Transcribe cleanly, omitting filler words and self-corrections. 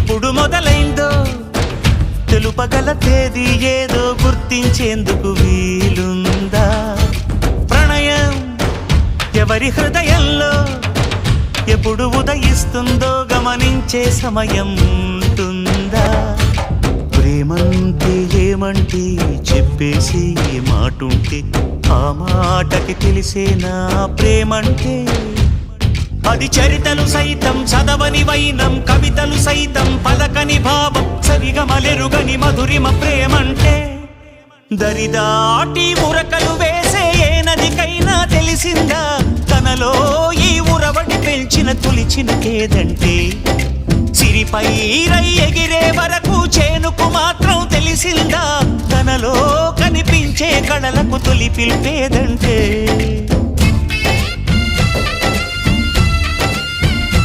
ఎప్పుడు మొదలైందో తెలుపగల తేదీ ఏదో గుర్తించేందుకు వీలుందా? ప్రణయం ఎవరి హృదయంలో ఎప్పుడు ఉదయిస్తుందో గమనించే సమయం ఉంటుందా? ప్రేమంటే ఏమంటే చెప్పేసి మాటుంటే ఆ మాటకి తెలిసేనా ప్రేమంటే? అది చరితలు సైతం చదవని వైనం, కవితలు సైతం పలకని భావం, సరిగమలెరుగని మధురిమ ప్రేమంటే. దరిదాటి ఉరకలు వేసే ఏ నదికైనా తెలిసిందా తనలో ఈ ఉరవడి పెంచిన తొలిచిన కేదంటే? సిరిపై రై ఎగిరే వరకు చేనుకు మాత్రం తెలిసిందా తనలో కనిపించే కళలకు తొలి పిలిపేదంటే?